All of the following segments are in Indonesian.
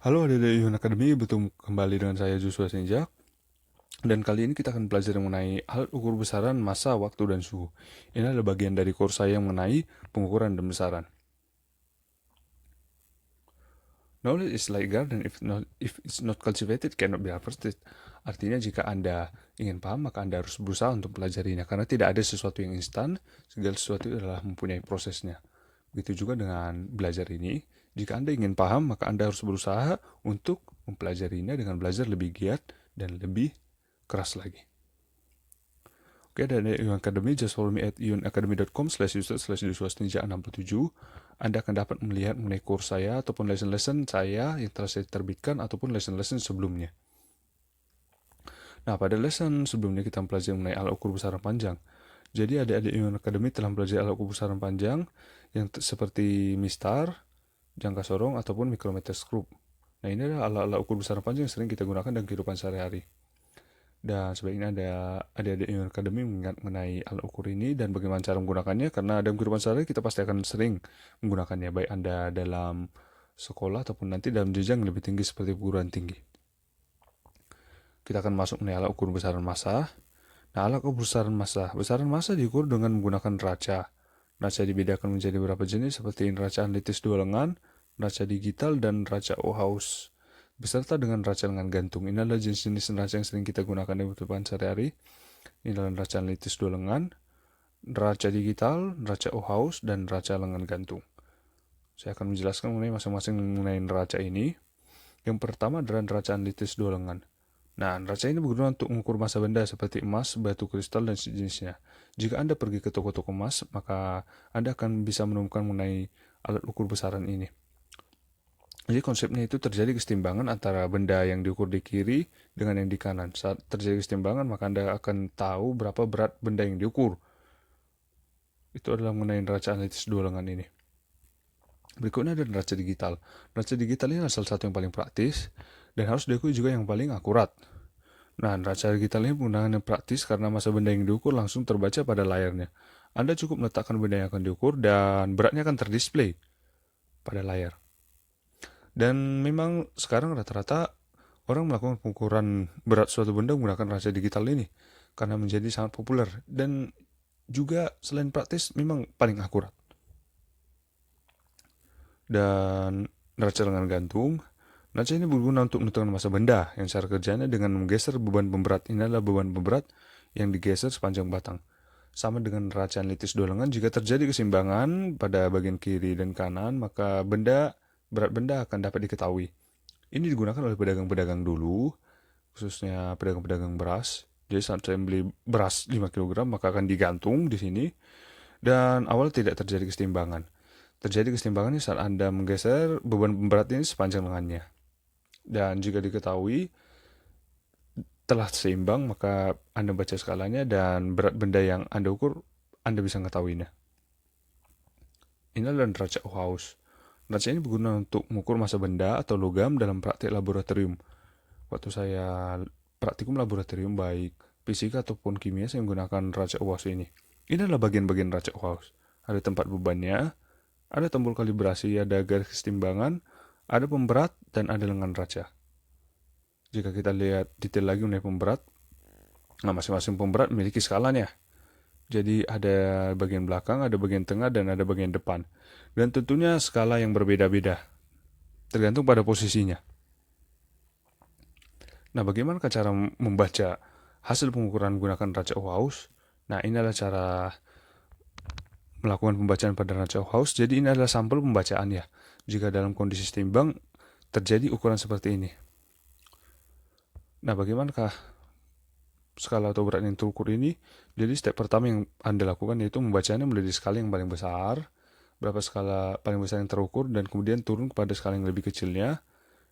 Halo adik-adik Yun Academy, bertemu kembali dengan saya Joshua Senjak. Dan kali ini kita akan belajar mengenai alat ukur besaran, massa, waktu, dan suhu. Ini adalah bagian dari course saya yang mengenai pengukuran dan besaran. Knowledge is like garden, if it's not cultivated, cannot be harvested. Artinya jika Anda ingin paham, maka Anda harus berusaha untuk pelajarinya. Karena tidak ada sesuatu yang instan, segala sesuatu adalah mempunyai prosesnya. Begitu juga dengan belajar ini. Jika Anda ingin paham, maka Anda harus berusaha untuk mempelajarinya dengan belajar lebih giat dan lebih keras lagi. Oke, dan Yun Academy, just follow me at yunacademy.com/user/joshua67. Anda akan dapat melihat mengenai course saya ataupun lesson-lesson saya yang telah saya terbitkan ataupun lesson-lesson sebelumnya. Nah, pada lesson sebelumnya kita mempelajari mengenai alat ukur besaran panjang. Jadi adik-adik Yun Academy telah mempelajari alat ukur besaran panjang yang seperti mistar, jangka sorong, ataupun mikrometer skrup. Nah, ini adalah alat-alat ukur besaran panjang yang sering kita gunakan dalam kehidupan sehari-hari. Dan sebaiknya ada adik-adik Yun Academy mengingat mengenai alat ukur ini dan bagaimana cara menggunakannya, karena dalam kehidupan sehari kita pasti akan sering menggunakannya, baik Anda dalam sekolah ataupun nanti dalam jenjang yang lebih tinggi seperti perguruan tinggi. Kita akan masuk mengenai alat ukur besaran massa. Nah, alat ukur besaran massa diukur dengan menggunakan neraca. Neraca dibedakan menjadi beberapa jenis seperti neraca analitis dua lengan, neraca digital, dan neraca Ohaus, beserta dengan neraca lengan gantung. Ini adalah jenis-jenis neraca yang sering kita gunakan di kehidupan sehari-hari. Ini adalah neraca analitis dua lengan, neraca digital, neraca Ohaus, dan neraca lengan gantung. Saya akan menjelaskan mengenai masing-masing mengenai neraca ini. Yang pertama adalah neraca analitis dua lengan. Nah, neraca ini berguna untuk mengukur massa benda seperti emas, batu kristal, dan sejenisnya. Jika Anda pergi ke toko-toko emas, maka Anda akan bisa menemukan mengenai alat ukur besaran ini. Jadi konsepnya itu terjadi kesetimbangan antara benda yang diukur di kiri dengan yang di kanan. Saat terjadi kesetimbangan, maka Anda akan tahu berapa berat benda yang diukur. Itu adalah mengenai neraca analitis dua lengan ini. Berikutnya ada neraca digital. Neraca digital ini adalah salah satu yang paling praktis dan harus diakui juga yang paling akurat. Nah, neraca digital ini penggunaan yang praktis karena massa benda yang diukur langsung terbaca pada layarnya. Anda cukup meletakkan benda yang akan diukur dan beratnya akan terdisplay pada layar. Dan memang sekarang rata-rata orang melakukan pengukuran berat suatu benda menggunakan neraca digital ini karena menjadi sangat populer dan juga selain praktis memang paling akurat. Dan neraca lengan gantung, neraca ini berguna untuk menentukan massa benda yang secara kerjanya dengan menggeser beban pemberat. Ini adalah beban pemberat yang digeser sepanjang batang. Sama dengan neraca analitis dua lengan, jika terjadi keseimbangan pada bagian kiri dan kanan, maka berat benda akan dapat diketahui. Ini digunakan oleh pedagang-pedagang dulu, khususnya pedagang-pedagang beras. Jadi saat saya beli beras 5 kg, maka akan digantung di sini. Dan awal tidak terjadi keseimbangan. Terjadi keseimbangan saat Anda menggeser beban pemberat ini sepanjang lengannya. Dan jika diketahui telah seimbang, maka Anda baca skalanya dan berat benda yang Anda ukur, Anda bisa mengetahuinya. Ini adalah neraca Ohaus. Neraca ini berguna untuk mengukur massa benda atau logam dalam praktik laboratorium. Waktu saya praktikum laboratorium baik fisika ataupun kimia, saya menggunakan neraca Ohaus ini. Ini adalah bagian-bagian neraca Ohaus. Ada tempat bebannya, ada tombol kalibrasi, ada garis kesetimbangan, ada pemberat, dan ada lengan neraca. Jika kita lihat detail lagi mengenai pemberat, nah masing-masing pemberat memiliki skalanya. Jadi ada bagian belakang, ada bagian tengah, dan ada bagian depan. Dan tentunya skala yang berbeda-beda, tergantung pada posisinya. Nah, bagaimana cara membaca hasil pengukuran menggunakan neraca Ohaus? Nah, ini adalah cara melakukan pembacaan pada neraca Ohaus. Jadi ini adalah sampel pembacaan ya. Jika dalam kondisi seimbang terjadi ukuran seperti ini. Nah, bagaimanakah skala atau berat yang terukur ini? Jadi step pertama yang Anda lakukan yaitu membacanya mulai dari skala yang paling besar, berapa skala paling besar yang terukur, dan kemudian turun kepada skala yang lebih kecilnya,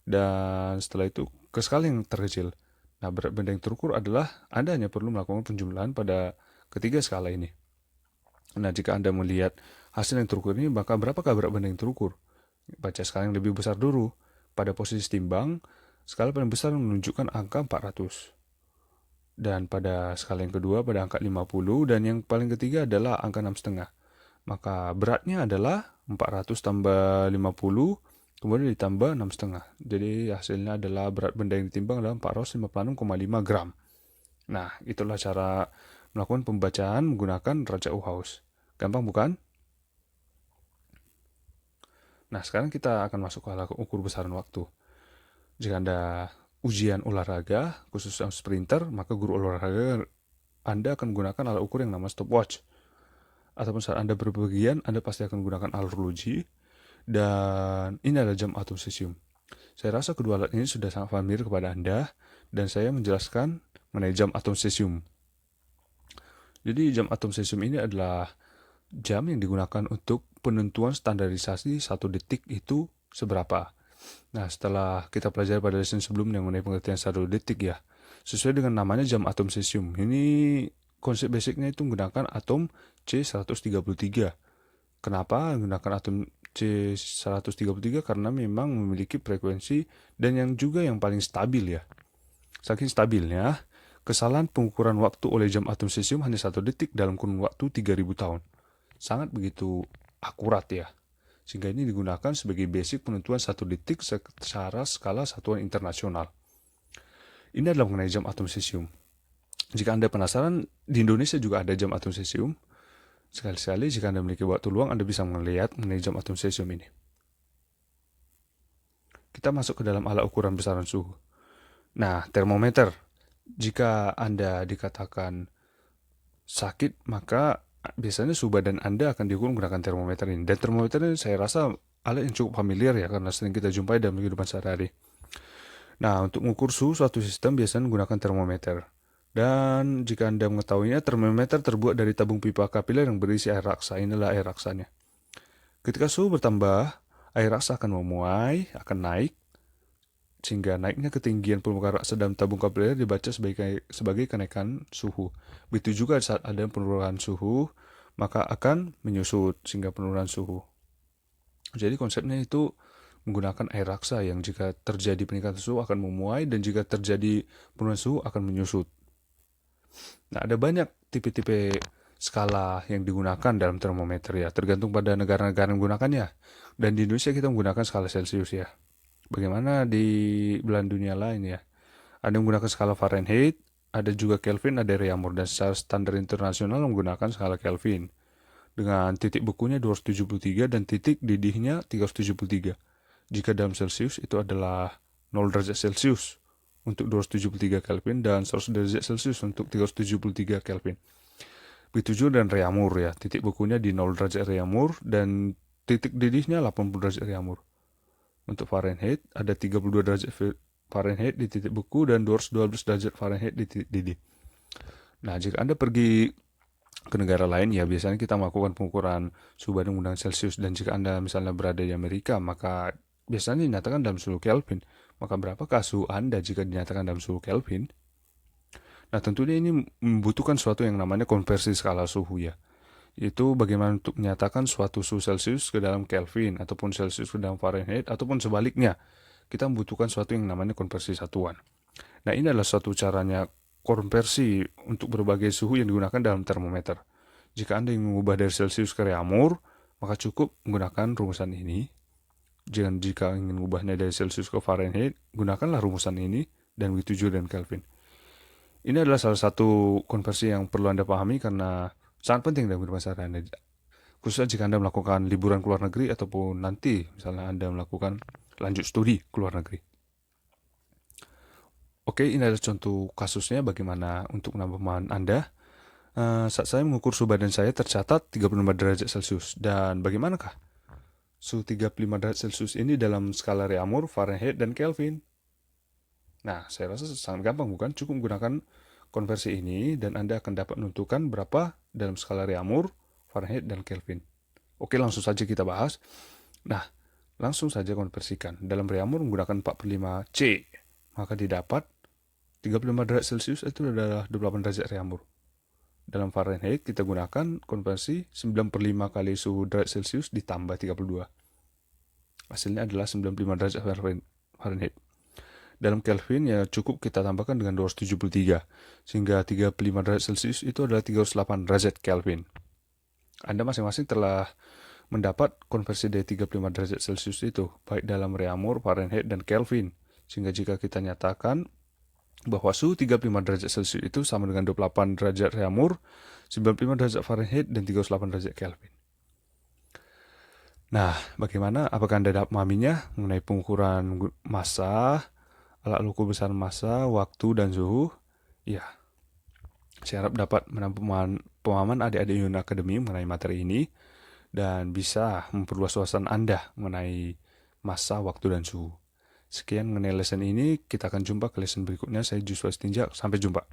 dan setelah itu ke skala yang terkecil. Nah, berat benda yang terukur adalah Anda hanya perlu melakukan penjumlahan pada ketiga skala ini. Nah, jika Anda melihat hasil yang terukur ini, maka berapakah berat benda yang terukur? Baca skala yang lebih besar dulu. Pada posisi timbang, skala paling besar menunjukkan angka 400. Dan pada skala yang kedua pada angka 50, dan yang paling ketiga adalah angka 6,5. Maka beratnya adalah 400 tambah 50 kemudian ditambah 6,5. Jadi hasilnya adalah berat benda yang ditimbang adalah 456,5 gram. Nah, itulah cara melakukan pembacaan menggunakan derajat Uhaus. Gampang bukan? Nah, sekarang kita akan masuk ke alat ukur besaran waktu. Jika Anda ujian olahraga, khusus sprinter, maka guru olahraga Anda akan menggunakan alat ukur yang namanya stopwatch. Ataupun saat Anda berpergian, Anda pasti akan menggunakan arloji. Dan ini adalah jam atom cesium. Saya rasa kedua alat ini sudah sangat familiar kepada Anda, dan saya menjelaskan mengenai jam atom cesium. Jadi jam atom cesium ini adalah jam yang digunakan untuk penentuan standarisasi 1 detik itu seberapa. Nah, setelah kita pelajari pada lesson sebelumnya mengenai pengertian 1 detik ya, sesuai dengan namanya jam atom cesium. Ini konsep basicnya itu menggunakan atom C133. Kenapa menggunakan atom C133? Karena memang memiliki frekuensi dan yang juga yang paling stabil ya. Saking stabilnya, kesalahan pengukuran waktu oleh jam atom cesium hanya 1 detik dalam kurun waktu 3000 tahun. Sangat begitu akurat ya. Sehingga ini digunakan sebagai basic penentuan 1 detik secara skala satuan internasional. Ini adalah mengenai jam atom cesium. Jika Anda penasaran, di Indonesia juga ada jam atom cesium. Sekali-sekali jika Anda memiliki waktu luang, Anda bisa melihat mengenai jam atom cesium ini. Kita masuk ke dalam alat ukuran besaran suhu. Nah, termometer. Jika Anda dikatakan sakit, maka biasanya suhu badan Anda akan diukur menggunakan termometer ini. Dan termometer ini saya rasa alat yang cukup familiar ya, karena sering kita jumpai dalam kehidupan sehari-hari. Nah, untuk mengukur suhu suatu sistem biasanya menggunakan termometer. Dan jika Anda mengetahuinya, termometer terbuat dari tabung pipa kapiler yang berisi air raksa. Inilah air raksanya. Ketika suhu bertambah, air raksa akan memuai, akan naik, sehingga naiknya ketinggian permukaan raksa dalam tabung kapiler dibaca sebagai kenaikan suhu. Begitu juga saat ada penurunan suhu, maka akan menyusut sehingga penurunan suhu. Jadi konsepnya itu menggunakan air raksa yang jika terjadi peningkatan suhu akan memuai dan jika terjadi penurunan suhu akan menyusut. Nah, ada banyak tipe-tipe skala yang digunakan dalam termometer ya, tergantung pada negara-negara yang menggunakannya. Dan di Indonesia kita menggunakan skala Celcius ya. Bagaimana di belahan dunia lain ya? Ada yang menggunakan skala Fahrenheit, ada juga Kelvin, ada Reaumur, dan secara standar internasional menggunakan skala Kelvin. Dengan titik bekunya 273 dan titik didihnya 373. Jika dalam Celcius itu adalah 0 derajat Celcius untuk 273 Kelvin dan 100 derajat Celcius untuk 373 Kelvin. Begitu juga dengan Reaumur ya, titik bekunya di 0 derajat Reaumur dan titik didihnya 80 derajat Reaumur. Untuk Fahrenheit ada 32 derajat Fahrenheit di titik beku dan 212 derajat Fahrenheit di titik didih. Nah, jika Anda pergi ke negara lain ya biasanya kita melakukan pengukuran suhu badan menggunakan Celcius, dan jika Anda misalnya berada di Amerika maka biasanya dinyatakan dalam suhu Kelvin. Maka berapakah suhu Anda jika dinyatakan dalam suhu Kelvin? Nah, tentunya ini membutuhkan suatu yang namanya konversi skala suhu ya. Itu bagaimana untuk menyatakan suatu suhu Celcius ke dalam Kelvin ataupun Celcius ke dalam Fahrenheit ataupun sebaliknya. Kita membutuhkan suatu yang namanya konversi satuan. Nah, ini adalah suatu caranya konversi untuk berbagai suhu yang digunakan dalam termometer. Jika Anda ingin mengubah dari Celcius ke Reaumur, maka cukup menggunakan rumusan ini. Jika ingin mengubahnya dari Celcius ke Fahrenheit, gunakanlah rumusan ini dan begitu juga dengan Kelvin. Ini adalah salah satu konversi yang perlu Anda pahami karena sangat penting dalam kehidupan sehari-hari. Khususnya jika Anda melakukan liburan ke luar negeri ataupun nanti misalnya Anda melakukan lanjut studi ke luar negeri. Oke, ini adalah contoh kasusnya bagaimana untuk menambah pemahaman Anda. Saat saya mengukur suhu badan saya tercatat 35 derajat Celcius. Dan bagaimanakah suhu 35 derajat Celcius ini dalam skala Reaumur, Fahrenheit, dan Kelvin? Nah, saya rasa sangat gampang bukan? Cukup menggunakan konversi ini dan Anda akan dapat menentukan berapa dalam skala Reaumur, Fahrenheit, dan Kelvin. Oke, langsung saja kita bahas. Nah, langsung saja konversikan. Dalam Reaumur menggunakan 45 C, maka didapat 35 derajat Celcius itu adalah 28 derajat Reaumur. Dalam Fahrenheit kita gunakan konversi 9/5 kali suhu derajat Celcius ditambah 32. Hasilnya adalah 95 derajat Fahrenheit. Dalam Kelvin ya cukup kita tambahkan dengan 273, sehingga 35 derajat Celcius itu adalah 308 derajat Kelvin. Anda masing-masing telah mendapat konversi dari 35 derajat Celcius itu, baik dalam reaumur, Fahrenheit, dan Kelvin. Sehingga jika kita nyatakan bahwa suhu 35 derajat Celcius itu sama dengan 28 derajat reaumur, 95 derajat Fahrenheit, dan 38 derajat Kelvin. Nah, bagaimana? Apakah Anda dapat memahaminya mengenai pengukuran massa, alat ukur besaran massa, waktu, dan suhu? Ya, saya harap dapat menambah pemahaman adik-adik Yun Academy mengenai materi ini dan bisa memperluas wawasan Anda mengenai massa, waktu, dan suhu. Sekian mengenai lesson ini, kita akan jumpa ke lesson berikutnya. Saya Joshua Stinjak, sampai jumpa.